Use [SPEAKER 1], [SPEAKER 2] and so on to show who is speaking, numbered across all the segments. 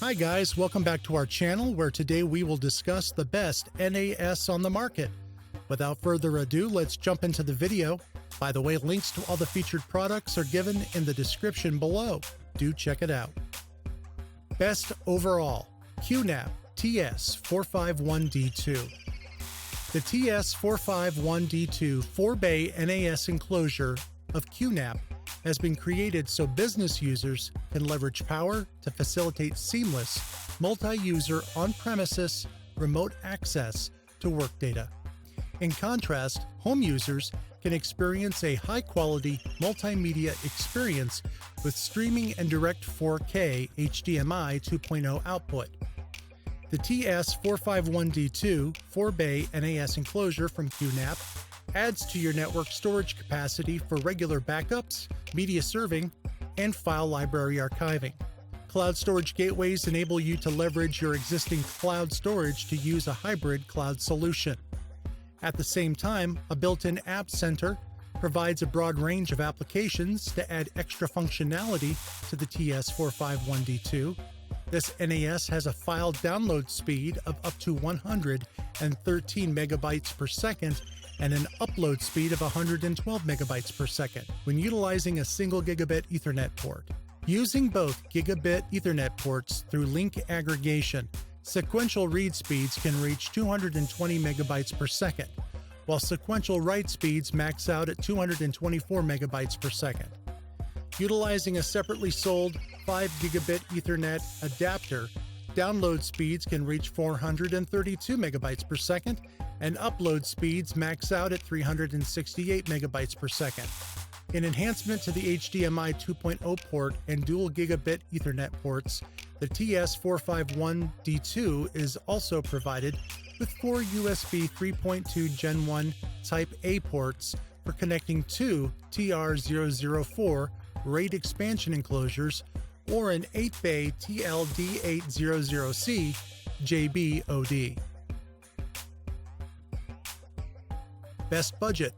[SPEAKER 1] Hi guys, welcome back to our channel where today we will discuss the best NAS on the market. Without further ado, let's jump into the video. By the way, links to all the featured products are given in the description below. Do check it out. Best overall, QNAP TS451D2. The TS451D2 4-bay NAS enclosure of QNAP has been created so business users can leverage power to facilitate seamless, multi-user on-premises remote access to work data. In contrast, home users can experience a high-quality multimedia experience with streaming and direct 4K HDMI 2.0 output. The TS451D2 4-bay NAS enclosure from QNAP adds to your network storage capacity for regular backups, media serving, and file library archiving. Cloud storage gateways enable you to leverage your existing cloud storage to use a hybrid cloud solution. At the same time, a built-in app center provides a broad range of applications to add extra functionality to the TS451D2. This NAS has a file download speed of up to 113 megabytes per second and an upload speed of 112 megabytes per second when utilizing a single gigabit Ethernet port. Using both gigabit Ethernet ports through link aggregation, sequential read speeds can reach 220 megabytes per second, while sequential write speeds max out at 224 megabytes per second. Utilizing a separately sold 5 gigabit Ethernet adapter, download speeds can reach 432 megabytes per second, and upload speeds max out at 368 megabytes per second. In enhancement to the HDMI 2.0 port and dual gigabit Ethernet ports, the TS451D2 is also provided with 4 USB 3.2 Gen 1 Type A ports for connecting two TR004 RAID expansion enclosures or an 8-bay TLD800C JB-OD. Best budget,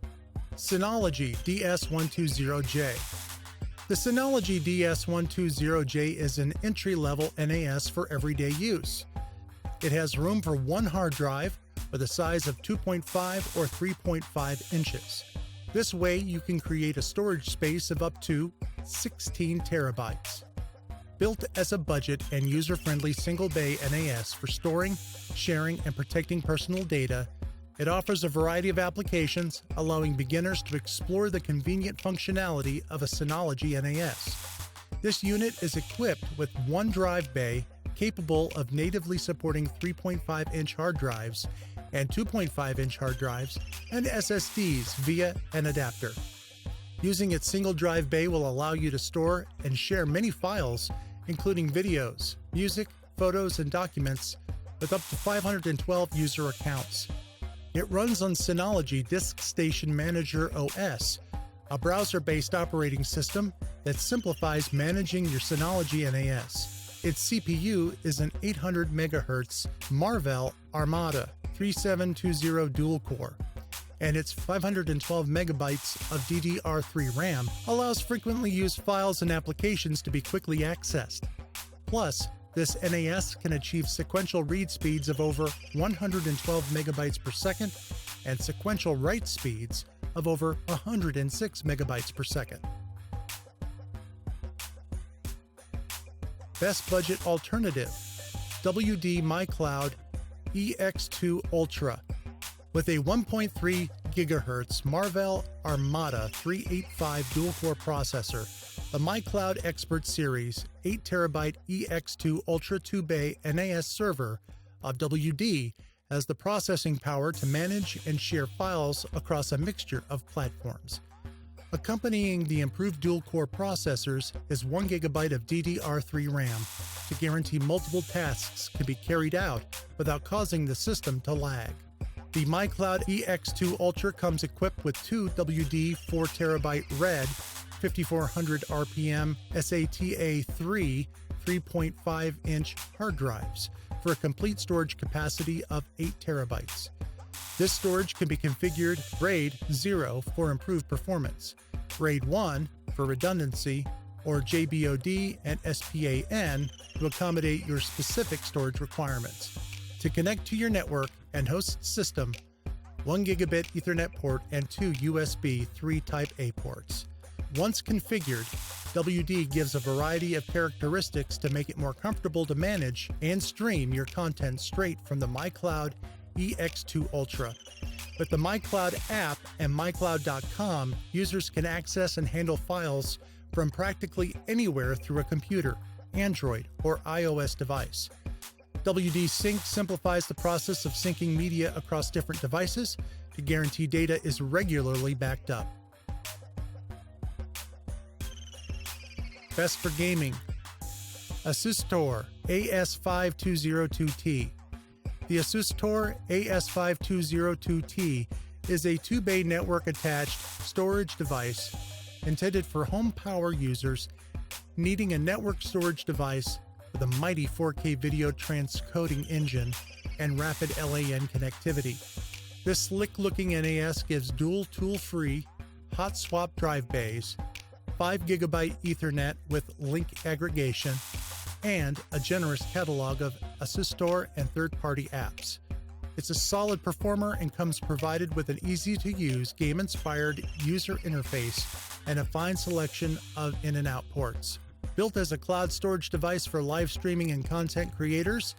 [SPEAKER 1] Synology DS120j. The Synology DS120j is an entry-level NAS for everyday use. It has room for one hard drive with a size of 2.5 or 3.5 inches. This way you can create a storage space of up to 16 terabytes. Built as a budget and user-friendly single-bay NAS for storing, sharing, and protecting personal data, it offers a variety of applications, allowing beginners to explore the convenient functionality of a Synology NAS. This unit is equipped with one drive bay capable of natively supporting 3.5-inch hard drives and 2.5-inch hard drives and SSDs via an adapter. Using its single drive bay will allow you to store and share many files, including videos, music, photos, and documents, with up to 512 user accounts. It runs on Synology DiskStation Manager OS, a browser-based operating system that simplifies managing your Synology NAS. Its CPU is an 800 MHz Marvell Armada 3720 dual-core, and its 512 megabytes of DDR3 RAM allows frequently used files and applications to be quickly accessed. Plus, this NAS can achieve sequential read speeds of over 112 megabytes per second and sequential write speeds of over 106 megabytes per second. Best budget alternative, WD MyCloud EX2 Ultra. With a 1.3 GHz Marvell Armada 385 dual-core processor, the MyCloud Expert Series 8TB EX2 Ultra 2-bay NAS server of WD has the processing power to manage and share files across a mixture of platforms. Accompanying the improved dual-core processors is 1 GB of DDR3 RAM to guarantee multiple tasks can be carried out without causing the system to lag. The MyCloud EX2 Ultra comes equipped with two WD 4TB RAID 5400 RPM SATA 3.5-inch hard drives for a complete storage capacity of 8 terabytes. This storage can be configured RAID 0 for improved performance, RAID 1 for redundancy, or JBOD and SPAN to accommodate your specific storage requirements. To connect to your network and host system, 1 gigabit Ethernet port and 2 USB 3 Type A ports. Once configured, WD gives a variety of characteristics to make it more comfortable to manage and stream your content straight from the MyCloud EX2 Ultra. With the MyCloud app and mycloud.com, users can access and handle files from practically anywhere through a computer, Android, or iOS device. WD Sync simplifies the process of syncing media across different devices to guarantee data is regularly backed up. Best for gaming. ASUS AS5202T. The ASUS AS5202T is a 2-bay network-attached storage device intended for home power users needing a network storage device with a mighty 4K video transcoding engine and rapid LAN connectivity. This slick-looking NAS gives dual tool-free hot swap drive bays, 5 GB Ethernet with link aggregation, and a generous catalog of ASUS Store and third-party apps. It's a solid performer and comes provided with an easy-to-use, game-inspired user interface and a fine selection of in- and out ports. Built as a cloud storage device for live streaming and content creators,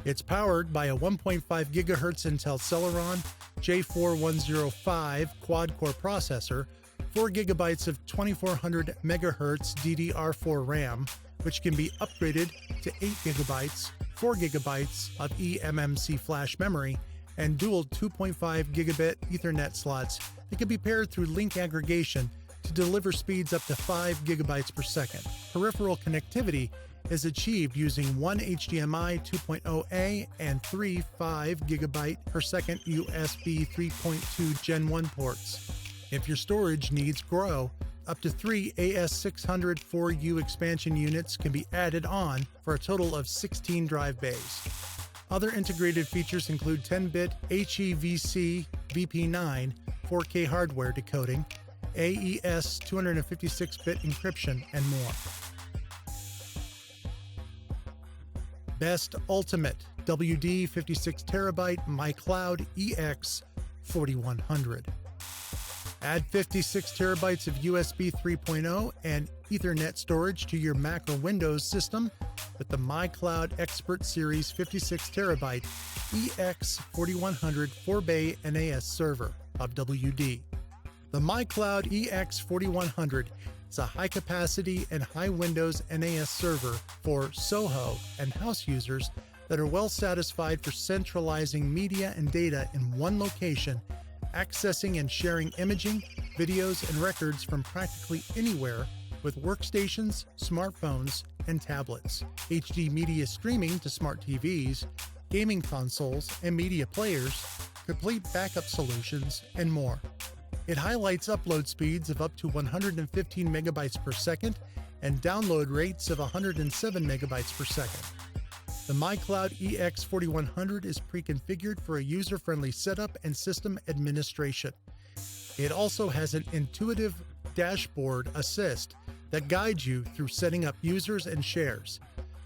[SPEAKER 1] it's powered by a 1.5 GHz Intel Celeron J4105 quad-core processor, 4 GB of 2400 MHz DDR3 RAM, which can be upgraded to 8 GB, 4 GB of eMMC flash memory, and dual 2.5 gigabit Ethernet slots that can be paired through link aggregation to deliver speeds up to 5 GB per second. Peripheral connectivity is achieved using one HDMI 2.0A and 3 5 GB per second USB 3.2 Gen 1 ports. If your storage needs grow, up to 3 AS600 4U expansion units can be added on for a total of 16 drive bays. Other integrated features include 10-bit HEVC VP9 4K hardware decoding, AES 256-bit encryption, and more. Best Ultimate WD 56TB MyCloud EX 4100. Add 56 terabytes of USB 3.0 and Ethernet storage to your Mac or Windows system with the MyCloud Expert Series 56 terabyte EX4100 4-bay NAS server of WD. The MyCloud EX4100 is a high-capacity and high-Windows NAS server for SOHO and house users that are well satisfied for centralizing media and data in one location, accessing and sharing imaging, videos, and records from practically anywhere with workstations, smartphones, and tablets, HD media streaming to smart TVs, gaming consoles and media players, complete backup solutions, and more. It highlights upload speeds of up to 115 megabytes per second and download rates of 107 megabytes per second. The MyCloud EX4100 is pre-configured for a user-friendly setup and system administration. It also has an intuitive dashboard assist that guides you through setting up users and shares,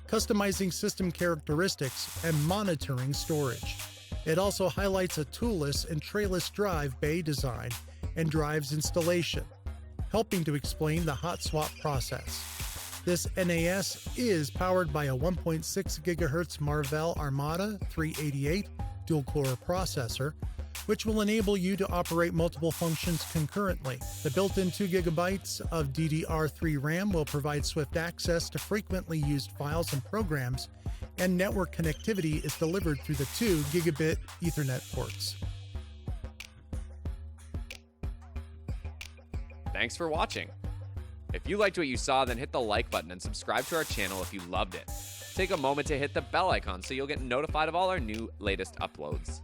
[SPEAKER 1] customizing system characteristics, and monitoring storage. It also highlights a toolless and trayless drive bay design and drives installation, helping to explain the hot swap process. This NAS is powered by a 1.6 GHz Marvell Armada 388 dual-core processor, which will enable you to operate multiple functions concurrently. The built-in 2 GB of DDR3 RAM will provide swift access to frequently used files and programs, and network connectivity is delivered through the 2 gigabit Ethernet ports.
[SPEAKER 2] Thanks for watching. If you liked what you saw, then hit the like button and subscribe to our channel if you loved it. Take a moment to hit the bell icon so you'll get notified of all our latest uploads.